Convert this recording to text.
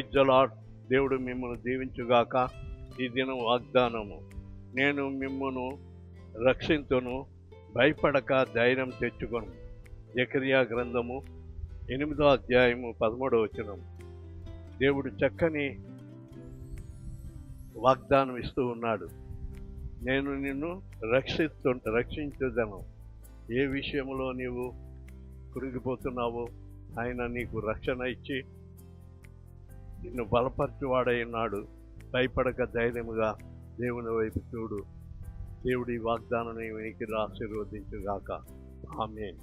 Praise the lord. దేవుడు మిమ్మల్ని దీవించుగాక. ఈ దినం వాగ్దానము, నేను మిమ్మను రక్షింతును, భయపడక ధైర్యం తెచ్చుకొను. జెకర్యా గ్రంథము 8వ అధ్యాయము 13వ వచనం. దేవుడు చక్కని వాగ్దానం ఇస్తూ ఉన్నాడు. నేను నిన్ను రక్షించుదను. ఏ విషయంలో నీవు కురిగిపోతున్నావో ఆయన నీకు రక్షణ ఇచ్చి నిన్ను బలపరచువాడై ఉన్నాడు. భయపడక ధైర్యముగా దేవుని వైపు చూడు. దేవుడి వాగ్దానాన్ని వినికి ఆశీర్వదించుగాక. ఆమేన్.